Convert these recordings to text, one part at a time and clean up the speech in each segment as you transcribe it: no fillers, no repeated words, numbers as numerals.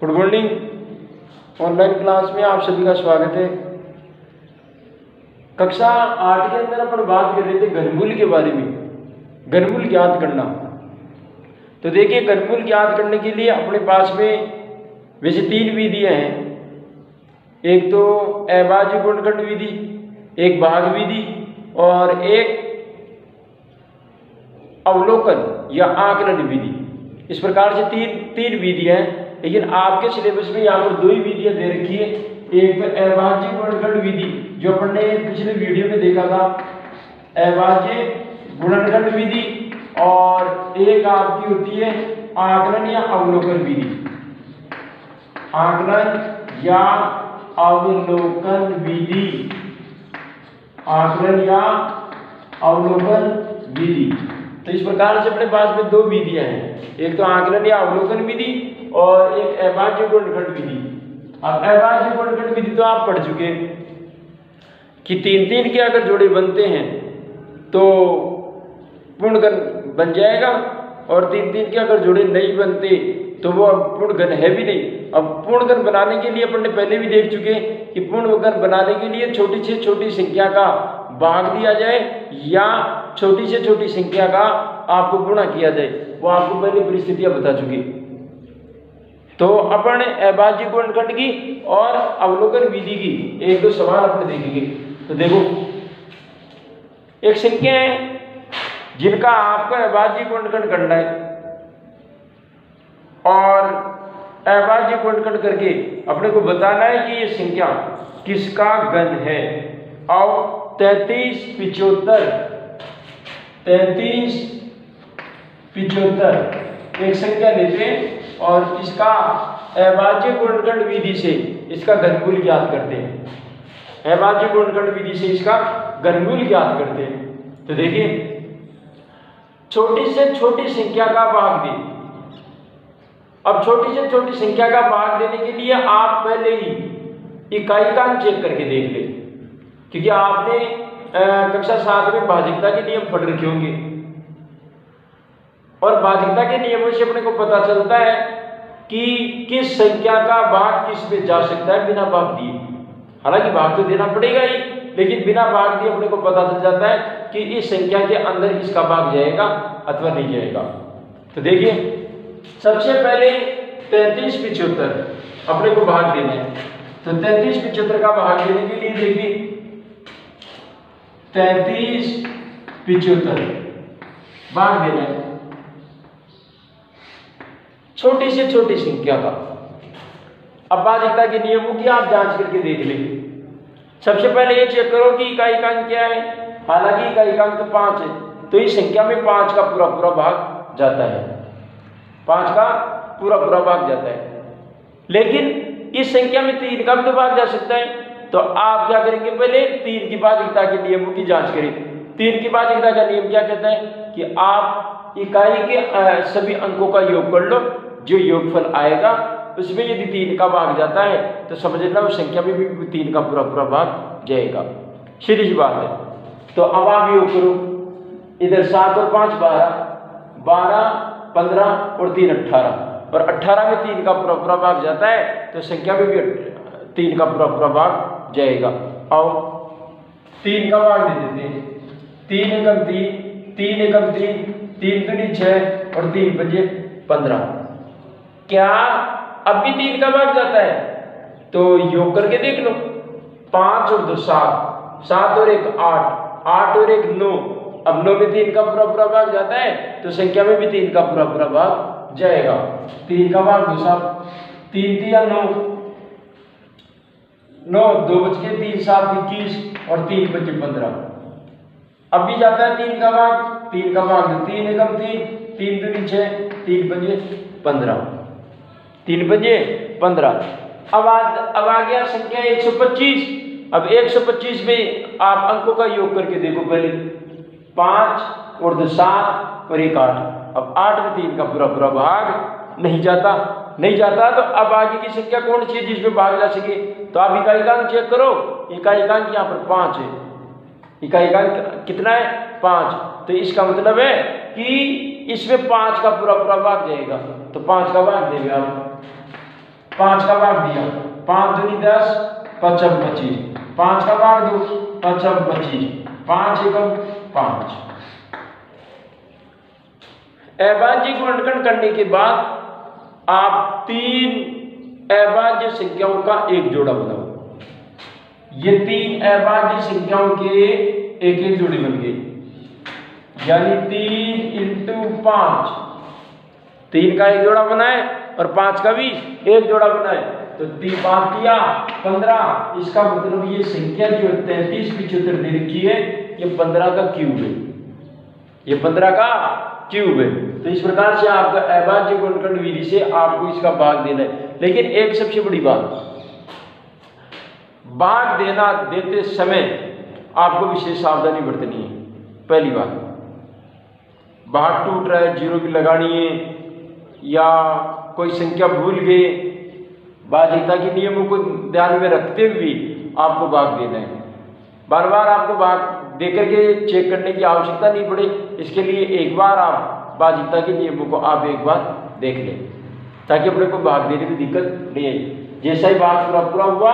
Good morning. Online class में आप सभी का स्वागत है। कक्षा 8 के अंदर अपन बात कर रहे थे घनमूल के बारे में, घनमूल ज्ञात करना। तो देखिए, घनमूल ज्ञात करने के लिए अपने पास में वैसे 3 विधियां हैं। एक तो अभाज्य गुणनखंड विधि, एक भाग विधि और एक अवलोकन या आकलन विधि। इस प्रकार से तीन विधियां हैं, लेकिन आपके सिलेबस में यहाँ पर 2 ही विधियां दे रखी है। एक तो अभाज्य गुणनखंड विधि जो अपन ने पिछले वीडियो में देखा था, अभाज्य गुणनखंड विधि, और एक आपकी होती है आकलन या अवलोकन विधि। आकलन या अवलोकन विधि, आकलन या अवलोकन विधि। तो इस प्रकार से अपने पास में 2 विधियां हैं, एक तो आकलन या अवलोकन विधि और एक अभाज्य गुणनखंड विधि। अब अभाज्य गुणनखंड विधि तो आप पढ़ चुके कि 3-3 के अगर जोड़े बनते हैं तो पूर्ण घन बन जाएगा, और 3-3 के अगर जोड़े नहीं बनते तो वो पूर्ण घन है भी नहीं। अब पूर्ण घन बनाने के लिए अपन ने पहले भी देख चुके कि पूर्ण घन बनाने के लिए छोटी से छोटी संख्या का भाग दिया जाए या छोटी से छोटी संख्या का आपको गुणा किया जाए, वो आपको पहले परिस्थितियां बता चुकी। तो अपन अभाज्य गुणनखंड की और अवलोकन विधि की 1-2 सवाल अपन देखेंगे। तो देखो, एक संख्या है जिनका आपको अभाज्य गुणनखंड करना है, और अभाज्य गुणनखंड करके अपने को बताना है कि ये संख्या किसका घन है। और 33, 75 एक संख्या लेते हैं और इसका अभाज्य गुणनखंड विधि से इसका घनमूल ज्ञात करते हैं। अभाज्य गुणनखंड विधि से इसका घनमूल ज्ञात करते हैं। तो देखिए, छोटी से छोटी संख्या का भाग दें। अब छोटी से छोटी संख्या का भाग देने के लिए आप पहले ही इकाई का चेक करके देख लें, क्योंकि आपने कक्षा 7 में भाज्यता के नियम पढ़ रखे होंगे, और भाज्यता के नियमों से अपने को पता चलता है कि किस संख्या का भाग किस में जा सकता है बिना भाग दिए। हालांकि भाग तो देना पड़ेगा ही, लेकिन बिना भाग दिए अपने को पता चल जाता है कि इस संख्या के अंदर इसका भाग जाएगा अथवा नहीं जाएगा। तो देखिए, सबसे पहले 33, 75 अपने को भाग देना है। तो 33, 75 का भाग देने के लिए देखिए, 33, 75 भाग देना है छोटी से छोटी संख्या का। अब भाज्यता के नियमों की आप जांच करके देख लेंगे। सबसे पहले ये चेक करो कि इकाई का अंक क्या है। हालांकि इकाई का अंक तो 5 है, तो इस संख्या में 5 का पूरा भाग जाता है, 5 का पूरा भाग जाता है। लेकिन इस संख्या में 3 का भी तो भाग जा सकता है। तो आप क्या करेंगे, पहले 3 की भाज्यता के नियमों की जांच करें। 3 की भाज्यता का नियम क्या कहता है कि आप इकाई के सभी अंकों का योग कर लो, जो योगफल आएगा उसमें यदि 3 का भाग जाता है तो समझ लेना उस संख्या में भी 3 का पूरा भाग जाएगा। सीधी सी बात है। तो अब आप योग करो, इधर 7 और 5 12, 15 और 3 18, और 18 में 3 का पूरा भाग जाता है तो संख्या में भी 3 का पूरा भाग जाएगा। और 3 का भाग दे देते हैं। 3 एकम 3, 3 एकम 3, 3 दूनी 6 और 3 पंजे 15। क्या अब भी 3 का भाग जाता है? तो योग करके देख लो, 5 और 2 7, 7 और 1 8, 8 और 1 9। अब 9 में 3 का पूरा भाग जाता है तो संख्या में भी 3 का पूरा भाग जाएगा। 3 का भाग 2 7, 3 3 9, 9 2 बच के 3 7 21 और 3 बचे 15। अब भी जाता है 3 का भाग, 3 का भाग 3 एकम 3, 3 दूनी 6, 3 पंजे 15, 3 पंजे 15। अब आ गया संख्या 125। अब 125 में आप अंकों का योग करके देखो, पहले 5 और 2 7 और 1 8। अब 8 में 3 का पूरा भाग नहीं जाता तो अब आगे की संख्या कौन सी है जिसमें भाग जा सके? तो आप इकाई का अंक चेक करो। इकाई का अंक यहाँ पर 5 है। इकाई का अंक कितना है? 5। तो इसका मतलब है कि इसमें 5 का पूरा भाग जाएगा, तो 5 का भाग देंगे आप। 5 का भाग दिया, 5 दूनी 10, 5 25, 5 का भाग दो, 5 25, 5 एकम 5। अभाज्य गुणनखंड करने के बाद आप 3 अभाज्य संख्याओं का एक जोड़ा बनाओ। ये 3 अभाज्य संख्याओं के एक एक जोड़ी बन गई, यानी 3 × 5, 3 का एक जोड़ा बनाए और 5 का भी एक जोड़ा बनाए, तो 3 5 किया 15। इसका मतलब ये संख्या जो 33 75 दे रखी है, ये 15 का क्यूब है, ये 15 का क्यूब है। तो इस प्रकार से आपका अभाज्य गुणनखंड विधि से आपको इसका भाग देना है। लेकिन एक सबसे बड़ी बात, भाग देना देते समय आपको विशेष सावधानी बरतनी है। पहली बात, भाग टूट रहा है, जीरो भी लगानी है, या कोई संख्या भूल गए, भाज्यता के नियमों को ध्यान में रखते हुए आपको भाग देना है। बार बार आपको भाग देकर के चेक करने की आवश्यकता नहीं पड़े, इसके लिए एक बार आप भाज्यता के नियमों को आप एक बार देख लें, ताकि अपने को भाग देने में दिक्कत नहीं आए। जैसा ही भाग पूरा हुआ,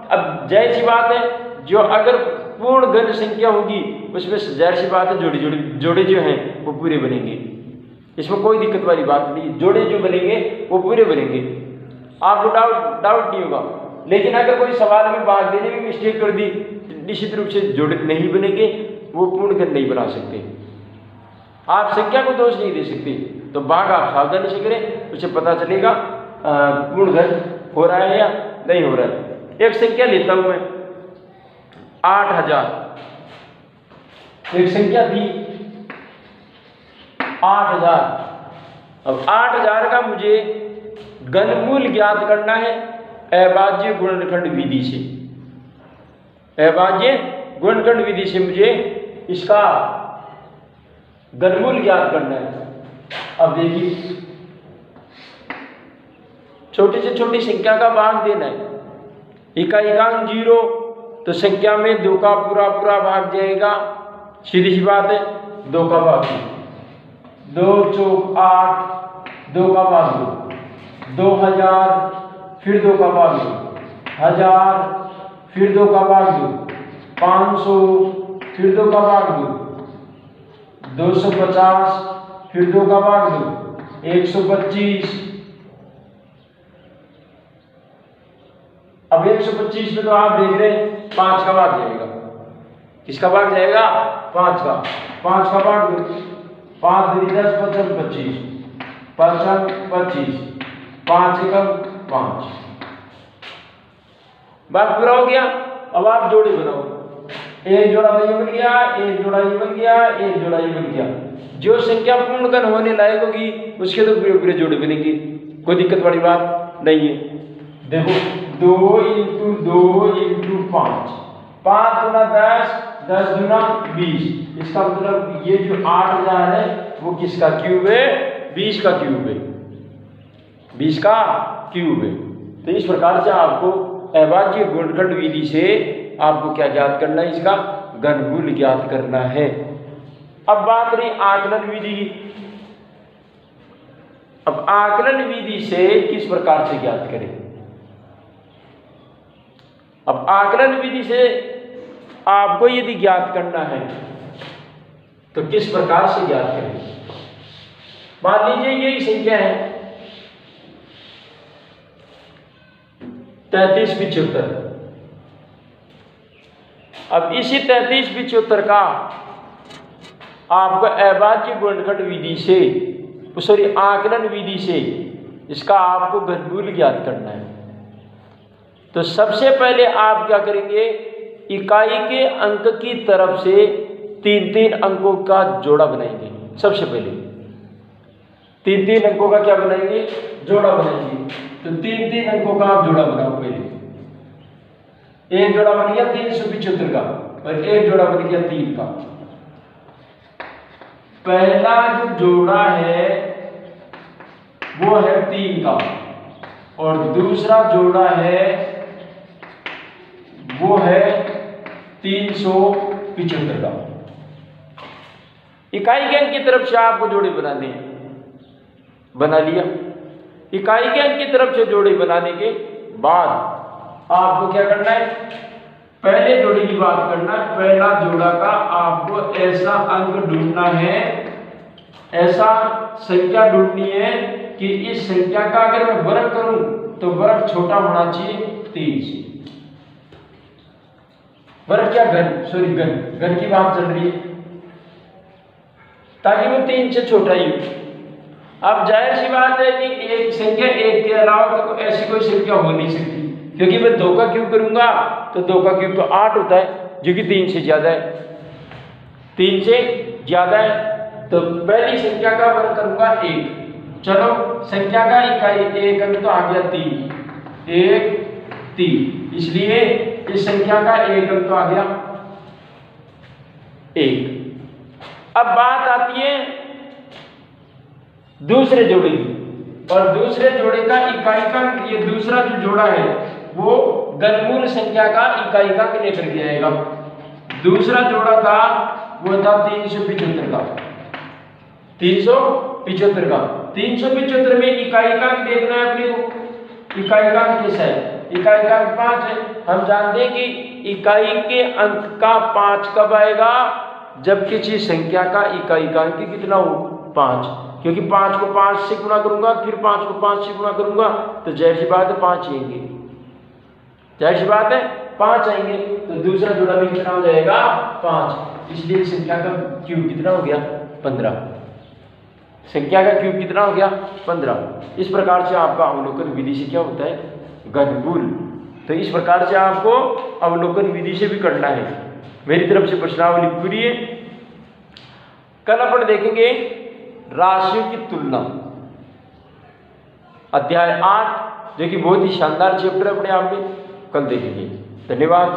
अब जाहिर सी बात है, जो अगर पूर्ण घन संख्या होगी उसमें जाहिर सी बात है जोड़े जो हैं वो पूरे बनेंगे, इसमें कोई दिक्कत वाली बात नहीं। जोड़े जो बनेंगे वो पूरे बनेंगे, आपको डाउट नहीं होगा। लेकिन अगर कोई सवाल में भाग देने में मिस्टेक कर दी, निश्चित रूप से जोड़े नहीं बनेंगे, वो पूर्ण घन नहीं बना सकते। आप संख्या को दोष नहीं दे सकते, तो भाग आप सावधानी से करें, उसे पता चलेगा पूर्ण घन हो रहा है या नहीं हो रहा है। एक संख्या लेता हूं मैं 8000, एक संख्या थी 8000। अब 8000 का मुझे घनमूल ज्ञात करना है अभाज्य गुणनखंड विधि से। अभाज्य गुणनखंड विधि से मुझे इसका घनमूल ज्ञात करना है। अब देखिए, छोटी से छोटी संख्या का भाग देना है। इकांक 0, तो संख्या में 2 का पूरा भाग जाएगा, सीधी सी बात है, 2 का भाग 2 चौक 8, 2 का भाग 2, 2000, फिर 2 का भाग 2, 1000, फिर 2 का भाग 2, 500, फिर 2 का भाग 2, 250, फिर 2 का भाग 2, 125। अब 125 में तो आप देख रहे हैं 5 का भाग जाएगा। किसका भाग जाएगा? 5 का। 5 का भाग 5 दूनी 10, 55 25, 55 25, 5 एकम 5। भाग पूरा हो गया। अब आप जोड़े बनाओ, एक जोड़ा ये बन गया, एक जोड़ा ये बन गया, एक जोड़ा ये बन गया। जो संख्या पूर्ण घन होने लायक होगी उसके तो पूरे पूरे जोड़े बनेंगे, कोई दिक्कत वाली बात नहीं है। देखो 2 × 2 × 5, 5 दूना 10, 10 दूना 20। इसका मतलब ये जो 8000 है वो किसका क्यूब है? 20 का क्यूब है, 20 का क्यूब है। तो इस प्रकार से आपको अभाज्य गुणनखंड विधि से आपको क्या ज्ञात करना है? इसका घनमूल ज्ञात करना है। अब बात रही आकलन विधि की। अब आकलन विधि से किस प्रकार से ज्ञात करें? अब आकलन विधि से आपको यदि ज्ञात करना है तो किस प्रकार से ज्ञात करें? मान लीजिए यही संख्या है 33 75। अब इसी 33 75 का आपको अभाज्य गुणनखंड विधि से, सॉरी आकलन विधि से इसका आपको घनमूल ज्ञात करना है। तो सबसे पहले आप क्या करेंगे? इकाई के अंक की तरफ से 3-3 अंकों का जोड़ा बनाएंगे। सबसे पहले 3-3 अंकों का क्या बनाएंगे? जोड़ा बनाएंगे। तो 3-3 अंकों का आप जोड़ा बनाओ। पहले एक जोड़ा बन गया 375 का और एक जोड़ा बन गया 3 का। पहला जो जोड़ा है वो है 3 का और दूसरा जोड़ा है वो है 375 का। इकाई के अंक की तरफ से आपको जोड़े बनाने हैं, बना लिया। इकाई के अंक की तरफ से जोड़ी बनाने के बाद आपको क्या करना है, पहले जोड़ी की बात करना है। पहला जोड़ा का आपको ऐसा अंक ढूंढना है, ऐसा संख्या ढूंढनी है कि इस संख्या का अगर मैं वर्ग करूं तो वर्ग छोटा होना चाहिए 3 से। वर्ग क्या घन की बात चल रही है, ताकि वो 3 से छोटा ही हो। अब जाहिर सी बात है कि एक संख्या 1 के अलावा तो ऐसी कोई संख्या हो नहीं सकती, क्योंकि मैं 2 का क्यूब करूंगा तो 2 का क्यूब तो 8 होता है, जो कि 3 से ज्यादा है। 3 से ज्यादा है तो पहली संख्या का वर्ग करूंगा 1। चलो संख्या का इकाई एक अंक तो आ गया 3, 1 3, इसलिए इस संख्या का एक अंक तो आ गया 1। अब बात आती है दूसरे जोड़े की, और दूसरे जोड़े का इकाई का, ये दूसरा जो जोड़ा है वो घनमूल संख्या का इकाई का लेकर के आएगा। दूसरा जोड़ा था वो था 375 का, 375 का। 375 में इकाई का अंक देखना है अपने को। इकाई का अंक कैसा है, इकाई का अंक 5 है। हम जानते हैं कि इकाई के अंक का 5 कब आएगा, जब किसी संख्या का इकाई का अंक कितना हो 5, क्योंकि 5 को 5 से गुणा करूंगा, फिर 5 को 5 से गुणा करूंगा तो जाहिर सी बात है 5 आएंगे, जाहिर सी बात है 5 आएंगे। तो दूसरा जोड़ा भी कितना हो जाएगा 5, इसलिए संख्या का क्यूब कितना हो गया 15। संख्या का क्यूब कितना हो गया 15। इस प्रकार से आपका अवलोकन विधि से क्या होता है घनमूल। तो इस प्रकार से आपको अवलोकन विधि से भी करना है। मेरी तरफ से प्रश्नावली पूरी है। कल अपन देखेंगे राशियों की तुलना, अध्याय 8, जो कि बहुत ही शानदार चैप्टर अपने आप में, कल देखेंगे। धन्यवाद।